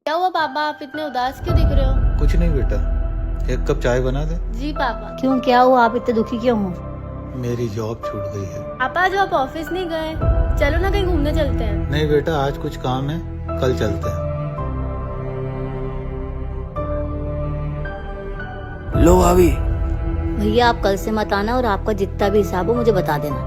क्या हुआ पापा, आप इतने उदास क्यों दिख रहे हो? कुछ नहीं बेटा, एक कप चाय बना दे। जी पापा। क्यों, क्या हुआ? आप इतने दुखी क्यों हो? मेरी जॉब छूट गई है। पापा जो आप ऑफिस नहीं गए, चलो ना कहीं घूमने चलते हैं। नहीं बेटा, आज कुछ काम है, कल चलते हैं। लो भाभी। भैया आप कल से मत आना और आपका जितना भी हिसाब हो मुझे बता देना।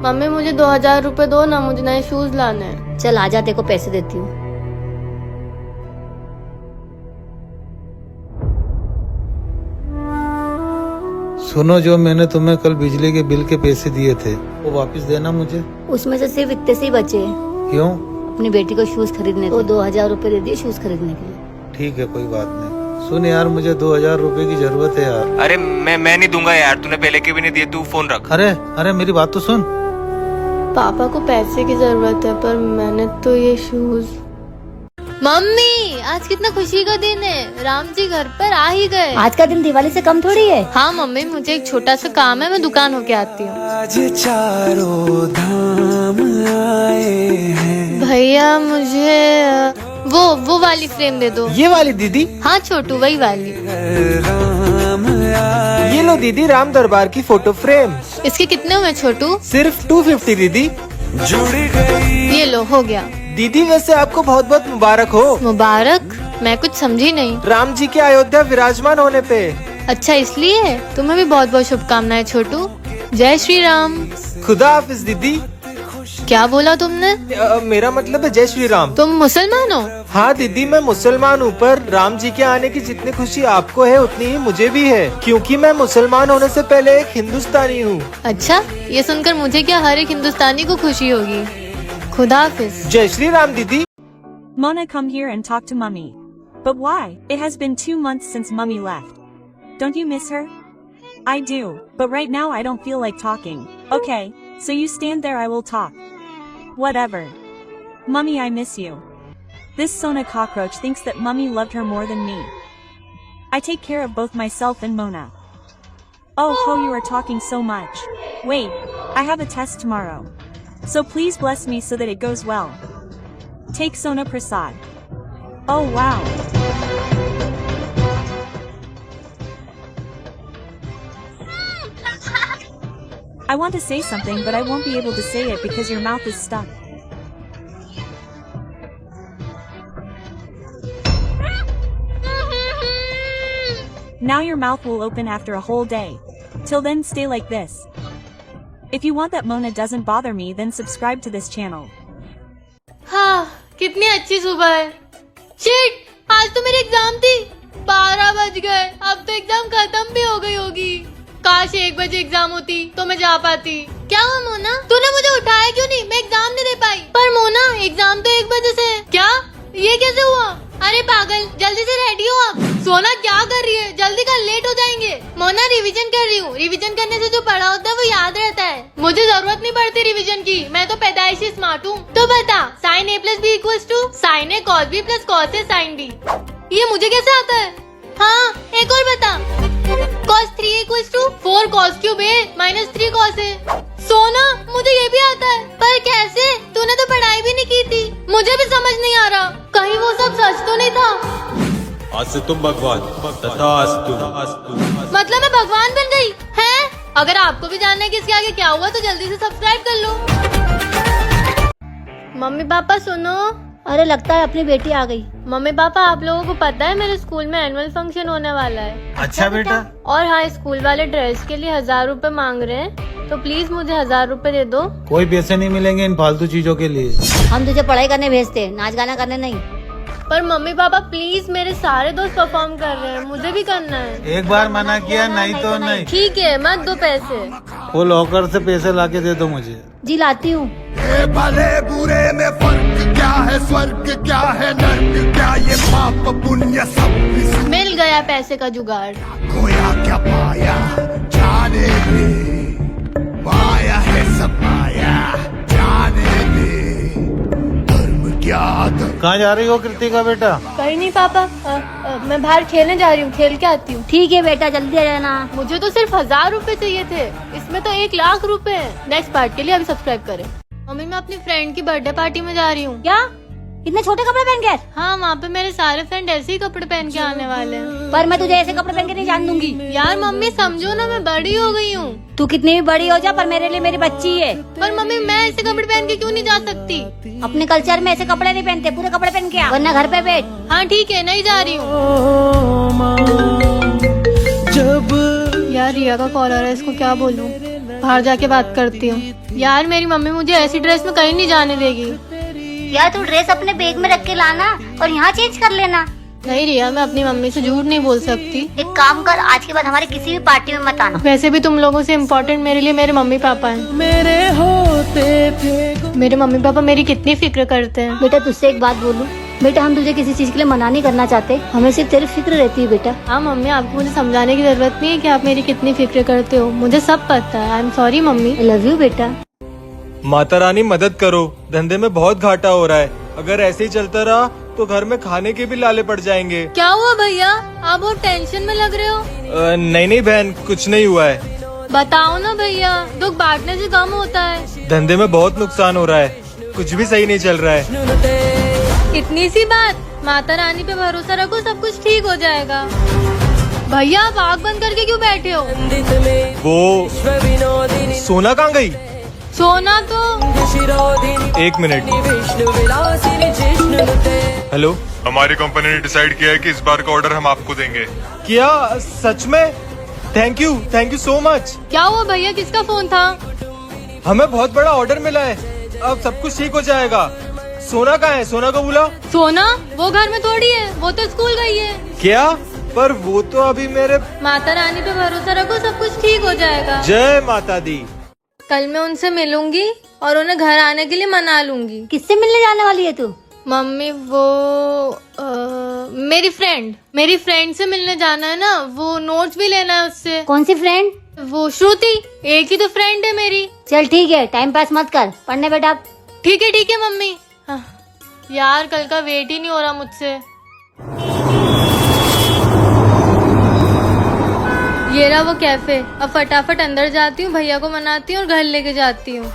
मम्मी मुझे 2000 रुपए दो ना, मुझे नए शूज लाने हैं। चल आजा, तेरे को पैसे देती हूँ। सुनो, जो मैंने तुम्हें कल बिजली के बिल के पैसे दिए थे वो वापस देना मुझे। उसमें से सिर्फ इतने से ही बचे। क्यों? अपनी बेटी को शूज खरीदने को 2000 रुपए दे दिए शूज खरीदने के लिए। ठीक है, कोई बात नहीं। सुन यार, मुझे 2000 रुपए की जरूरत है यार। अरे मैं नहीं दूंगा यार, तूने पहले के भी नहीं दिए, तू फोन रख। अरे मेरी बात तो सुन। पापा को पैसे की जरूरत है, पर मैंने तो ये शूज। मम्मी आज कितना खुशी का दिन है, राम जी घर पर आ ही गए। आज का दिन दिवाली से कम थोड़ी है। हाँ मम्मी, मुझे एक छोटा सा काम है, मैं दुकान होके आती हूँ। आज चारों धाम आए हैं। भैया मुझे वो वाली फ्रेम दे दो। ये वाली दीदी? हाँ छोटू, वही वाली। राम आए। ये लो दीदी, राम दरबार की फोटो फ्रेम। इसके कितने हुए छोटू? सिर्फ 250 दीदी। जुड़ गई। ये लो, हो गया। दीदी वैसे आपको बहुत बहुत मुबारक हो। मुबारक? मैं कुछ समझी नहीं। राम जी के अयोध्या विराजमान होने पे। अच्छा इसलिए? तुम्हें भी बहुत बहुत शुभकामनाएं छोटू। जय श्री राम। खुदा हाफिज दीदी। क्या बोला तुमने? मेरा मतलब है जय श्री राम। तुम मुसलमान हो? हाँ दीदी, मैं मुसलमान हूँ, पर राम जी के आने की जितनी खुशी आपको है उतनी ही मुझे भी है, क्योंकि मैं मुसलमान होने से पहले एक हिंदुस्तानी हूँ। अच्छा, ये सुनकर मुझे क्या हर एक हिंदुस्तानी को खुशी होगी। खुदा हाफिज। जय श्री राम दीदी। Mona, come here and talk to Mummy. But why? It has been 2 months since Mummy left. Don't you miss her? I do, but right now I don't feel like talking. Okay, so you stand there, I will talk. Whatever. Mummy, I miss you. This Sona cockroach thinks that Mummy loved her more than me. I take care of both myself and Mona. Oh, how you are talking so much. Wait, I have a test tomorrow. So please bless me so that it goes well. Take Sona Prasad. Oh wow. I want to say something, but I won't be able to say it because your mouth is stuck. Now your mouth will open after a whole day. Till then, stay like this. If you want that Mona doesn't bother me, then subscribe to this channel. हाँ, कितनी अच्छी सुबह है। Shit, आज तो मेरी exam थी। 12 बज गए, अब तो एग्जाम खत्म भी हो गई होगी। काश 1 बजे एग्जाम होती तो मैं जा पाती। क्या हुआ मोना, तूने मुझे उठाया क्यों नहीं? मैं एग्जाम नहीं दे पाई। पर मोना, एग्जाम तो 1 बजे से है। क्या? ये कैसे हुआ? अरे पागल, जल्दी से रेडी हो आप। सोना क्या कर रही है? जल्दी कर, लेट हो जाएंगे। मोना रिवीजन कर रही हूँ। रिवीजन करने से जो पढ़ा होता है वो याद रहता है। मुझे जरूरत नहीं पड़ती रिवीजन की, मैं तो पैदाइशी स्मार्ट हूँ। तो बता, sin a + b = sin a cos b + cos a sin b। ये मुझे कैसे आता है? हाँ, एक और बता। cos 3a = 4 cos cube a - 3 cos a। सोना, मुझे ये भी आता है, पर कैसे? तूने तो पढ़ाई भी नहीं की थी। मुझे भी समझ नहीं आ रहा, कहीं वो सब सच तो नहीं था? आज से तुम भगवान तथास्तु। मतलब मैं भगवान बन गई हैं? अगर आपको भी जानना है कि इसके आगे क्या हुआ तो जल्दी से सब्सक्राइब कर लो। मम्मी पापा सुनो। अरे लगता है अपनी बेटी आ गई। मम्मी पापा, आप लोगों को पता है मेरे स्कूल में एनुअल फंक्शन होने वाला है। अच्छा बेटा। और हाँ, स्कूल वाले ड्रेस के लिए 1000 रुपए मांग रहे हैं, तो प्लीज मुझे 1000 रुपए दे दो। कोई पैसे नहीं मिलेंगे इन फालतू चीजों के लिए। हम तुझे पढ़ाई करने भेजते, नाच गाना करने नहीं। पर मम्मी पापा प्लीज, मेरे सारे दोस्त परफॉर्म कर रहे हैं, मुझे भी करना है। एक बार मना किया, नहीं तो नहीं। ठीक है, मत दो पैसे। वो लॉकर से पैसे लाके दे दो मुझे। जी लाती हूँ। भले बुरे में फर्क क्या है, स्वर्ग क्या है, नर्क क्या, ये पाप पुण्य सब मिल गया पैसे का जुगाड़। खोया क्या पाया जाने दे, पाया है सब पाया जाने दे, धर्म क्या धर्म। कहाँ जा रही हो कृतिका बेटा? कहीं नहीं पापा, मैं बाहर खेलने जा रही हूँ, खेल के आती हूँ। ठीक है बेटा, जल्दी आ जाना। मुझे तो सिर्फ 1000 रुपए चाहिए थे, इसमें तो 1 लाख रुपए। नेक्स्ट पार्ट के लिए अभी सब्सक्राइब करें। मम्मी, मैं अपनी फ्रेंड की बर्थडे पार्टी में जा रही हूँ। क्या? इतने छोटे कपड़े पहन के? हाँ, वहाँ पे मेरे सारे फ्रेंड ऐसे ही कपड़े पहन के आने वाले हैं। पर मैं तुझे ऐसे कपड़े पहन के नहीं जान दूंगी। यार मम्मी समझो ना, मैं बड़ी हो गई हूँ। तू कितनी भी बड़ी हो जा, पर मेरे लिए मेरी बच्ची है। पर मम्मी मैं ऐसे कपड़े पहन के क्यों नहीं जा सकती? अपने कल्चर में ऐसे कपड़े नहीं पहनते, पूरे कपड़े पहन के आ, वरना घर पे बैठ। हाँ ठीक है, नहीं जा रही हूँ। यार रिया का कॉल आ रहा है, इसको क्या बोलूँ? बाहर जाके बात करती हूँ। यार मेरी मम्मी मुझे ऐसी ड्रेस में कहीं नहीं जाने देगी। यार तू ड्रेस अपने बैग में रख के लाना और यहाँ चेंज कर लेना। नहीं रिया, मैं अपनी मम्मी से झूठ नहीं बोल सकती। एक काम कर, आज के बाद हमारी किसी भी पार्टी में मत आना। वैसे भी तुम लोगों से इम्पोर्टेंट मेरे लिए मेरे मम्मी पापा हैं। मेरे मम्मी पापा मेरी कितनी फिक्र करते हैं। बेटा तुझसे एक बात बोलूं? बेटा हम तुझे किसी चीज के लिए मना नहीं करना चाहते, हमें सिर्फ तेरी फिक्र रहती है बेटा। हाँ मम्मी, आपको मुझे समझाने की जरूरत नहीं है कि आप मेरी कितनी फिक्र करते हो, मुझे सब पता है। I am sorry mummy. I love you बेटा। माता रानी मदद करो, धंधे में बहुत घाटा हो रहा है। अगर ऐसे ही चलता रहा तो घर में खाने के भी लाले पड़ जाएंगे। क्या हुआ भैया, आप बहुत टेंशन में लग रहे हो? नहीं बहन, कुछ नहीं हुआ है। बताओ ना भैया, दुख बांटने से कम होता है। धंधे में बहुत नुकसान हो रहा है, कुछ भी सही नहीं चल रहा है। इतनी सी बात, माता रानी पे भरोसा रखो, सब कुछ ठीक हो जाएगा। भैया आप आँख बंद करके क्यों बैठे हो? वो सोना कहाँ गई? सोना तो एक मिनट। हेलो, हमारी कंपनी ने डिसाइड किया है कि इस बार का ऑर्डर हम आपको देंगे। क्या सच में? Thank you so much. क्या हुआ भैया, किसका फोन था? हमें बहुत बड़ा ऑर्डर मिला है, अब सब कुछ ठीक हो जाएगा। सोना कहाँ है? सोना को बुला। सोना वो घर में थोड़ी है, वो तो स्कूल गई है। क्या? पर वो तो अभी मेरे। माता रानी पे भरोसा रखो, सब कुछ ठीक हो जाएगा। जय माता दी। कल मैं उनसे मिलूंगी और उन्हें घर आने के लिए मना लूंगी। किससे मिलने जाने वाली है तू? मम्मी वो मेरी फ्रेंड से मिलने जाना है ना, वो नोट्स भी लेना है उससे। कौन सी फ्रेंड? वो श्रुति, एक ही तो फ्रेंड है मेरी। चल ठीक है, टाइम पास मत कर, पढ़ने बेटा। ठीक है मम्मी। हाँ। यार कल का वेट ही नहीं हो रहा मुझसे। ये रहा वो कैफे, अब फटाफट अंदर जाती हूँ, भैया को मनाती हूँ और घर लेके जाती हूँ।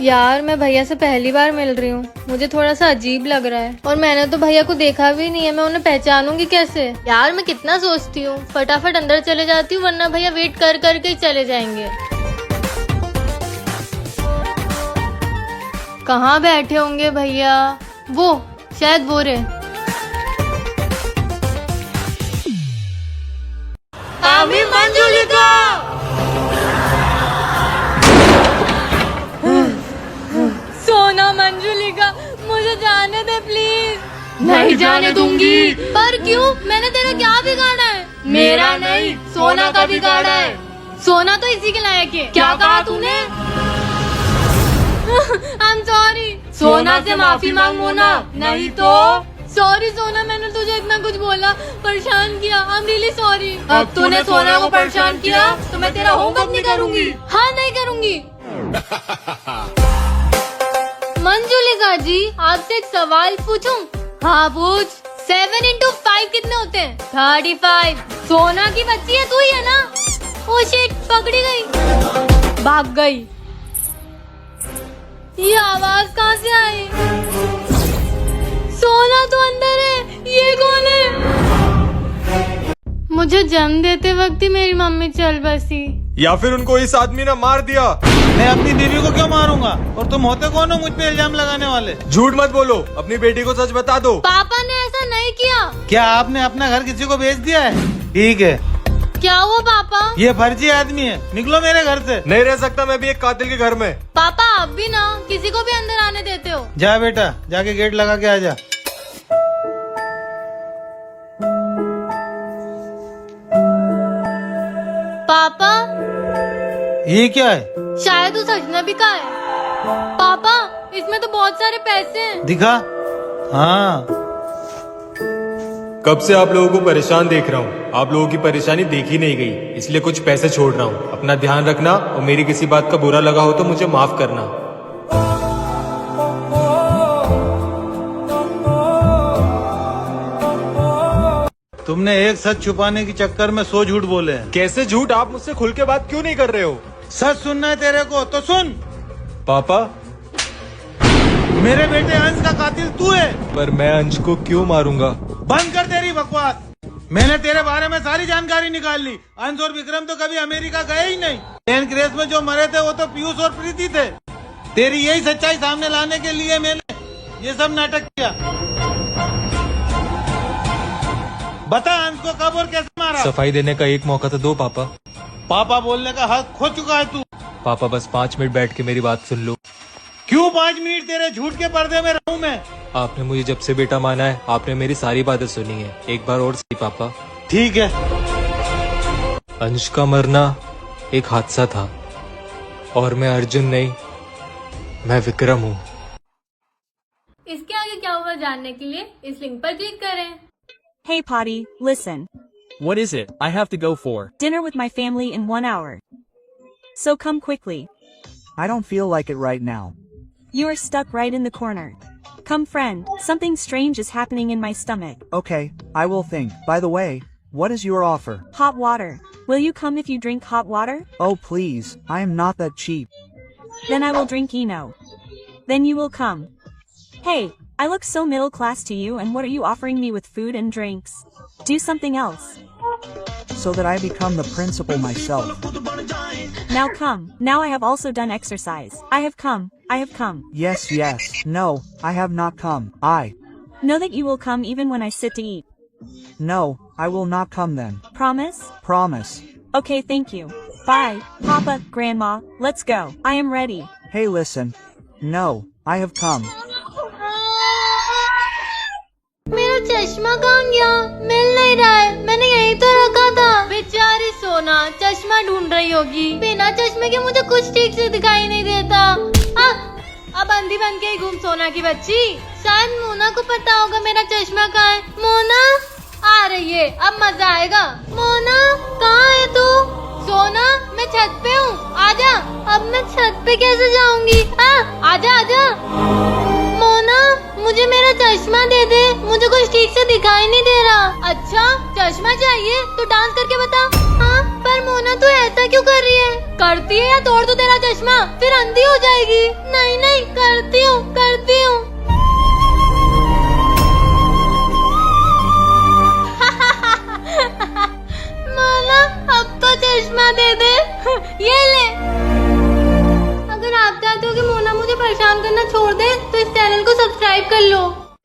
यार मैं भैया से पहली बार मिल रही हूँ, मुझे थोड़ा सा अजीब लग रहा है। और मैंने तो भैया को देखा भी नहीं है, मैं उन्हें पहचानूंगी कैसे? यार मैं कितना सोचती हूँ, फटाफट अंदर चले जाती हूँ, वरना भैया वेट कर करके ही चले जाएंगे। कहाँ बैठे होंगे भैया? वो शायद वो रहे। अभी मंजुलिका। सोना मंजुलिका, मुझे जाने दे प्लीज। नहीं जाने दूंगी। पर क्यों? मैंने तेरा क्या बिगाड़ा है? मेरा नहीं, सोना का बिगाड़ा है। सोना तो इसी के लायक है। क्या कहा तूने? I am sorry. सोना से माफी मांग मोना, नहीं तो। सॉरी सोना, मैंने तुझे इतना कुछ बोला, परेशान किया। I am really sorry. अब तूने सोना को परेशान किया तो मैं तेरा होमवर्क नहीं करूंगी। हाँ नहीं करूंगी। मंजुलिका जी, आपसे एक सवाल पूछूं? हाँ पूछ। 7 into 5 कितने होते हैं? 35। सोना की बच्ची है तू ही है ना? ओ शिट, पकड़ी गई, भाग गई। ये आवाज कहाँ से आई? सोना तो अंदर है, ये कौन है? मुझे जन्म देते वक्त ही मेरी मम्मी चल बसी। या फिर उनको इस आदमी ने मार दिया। मैं अपनी बीवी को क्यों मारूंगा? और तुम होते कौन हो मुझ पे इल्जाम लगाने वाले? झूठ मत बोलो, अपनी बेटी को सच बता दो। पापा ने ऐसा नहीं किया। क्या आपने अपना घर किसी को बेच दिया है? ठीक है। क्या हुआ पापा? ये फर्जी आदमी है, निकलो मेरे घर से। नहीं रह सकता मैं भी एक कातिल के घर में। पापा आप भी ना किसी को भी अंदर आने देते हो। जा बेटा, जाके गेट लगा के आ जा। पापा ये क्या है? शायद उस अजनबी का है। पापा इसमें तो बहुत सारे पैसे हैं। दिखा। हाँ, कब से आप लोगों को परेशान देख रहा हूँ, आप लोगों की परेशानी देखी नहीं गई, इसलिए कुछ पैसे छोड़ रहा हूँ। अपना ध्यान रखना और मेरी किसी बात का बुरा लगा हो तो मुझे माफ करना। तुमने एक सच छुपाने के चक्कर में 100 झूठ बोले हैं। कैसे झूठ? आप मुझसे खुल के बात क्यों नहीं कर रहे हो? सच सुनना है तेरे को तो सुन। पापा, मेरे बेटे अंश का कातिल तू है। पर मैं अंश को क्यों मारूंगा? बंद कर तेरी बकवास। मैंने तेरे बारे में सारी जानकारी निकाल ली। अंश और विक्रम तो कभी अमेरिका गए ही नहीं। प्लेन क्रैश में जो मरे थे वो तो पीयूष और प्रीति थे। तेरी यही सच्चाई सामने लाने के लिए मैंने ये सब नाटक किया। बता अंश को कब और कैसे मारा? सफाई देने का एक मौका तो दो पापा। पापा बोलने का हक खो चुका है तू। पापा बस 5 मिनट बैठ के मेरी बात सुन लो। क्यों 5 मिनट तेरे झूठ के पर्दे में रहूं मैं? आपने मुझे जब से बेटा माना है, आपने मेरी सारी बातें सुनी है। एक बार और सही पापा। ठीक है। अंश का मरना एक हादसा था और मैं अर्जुन नहीं, मैं विक्रम हूँ। इसके आगे क्या हुआ जानने के लिए इस लिंक पर क्लिक करें। Hey Potty, listen. What is it? I have to go for Dinner with my family in 1 hour. So come quickly. I don't feel like it right now. You are stuck right in the corner. Come friend, something strange is happening in my stomach. Okay, I will think. By the way, what is your offer? Hot water. Will you come if you drink hot water? Oh please, I am not that cheap. Then I will drink Eno. Then you will come. Hey, I look so middle class to you and what are you offering me with food and drinks? Do something else. So that I become the principal myself. Now come. Now I have also done exercise. I have come. I have come. Yes, yes. No, I have not come. I. Know that you will come even when I sit to eat. No, I will not come then. Promise? Promise. Okay, thank you. Bye, Papa, Grandma. Let's go. I am ready. Hey listen. No, I have come. मेरा चश्मा कहाँ गया? मिल नहीं रहा है। मैंने यहीं तो रखा था। बेचारी सोना चश्मा ढूंढ रही होगी। बिना चश्मे के मुझे कुछ ठीक से दिखाई नहीं देता। अब अंधी बन के ही घूम सोना की बच्ची। शायद मोना को पता होगा मेरा चश्मा कहाँ है। मोना आ रही है, अब मजा आएगा। मोना कहाँ है तू? सोना मैं छत पे हूँ, आजा। अब मैं छत पे कैसे जाऊंगी? आजा आजा। मोना मुझे मेरा चश्मा दे दे, मुझे कुछ ठीक से दिखाई नहीं दे रहा। अच्छा चश्मा चाहिए तो डांस करके बता। हाँ पर मोना तू ऐसा क्यों कर रही है? करती है या तोड़ दो तेरा चश्मा, फिर अंधी हो जाएगी। नहीं नहीं करती हूँ करती हूँ। मोना अब तो चश्मा दे दे। ये ले। अगर आप चाहते हो कि मोना मुझे परेशान करना छोड़ दे तो इस चैनल को सब्सक्राइब कर लो।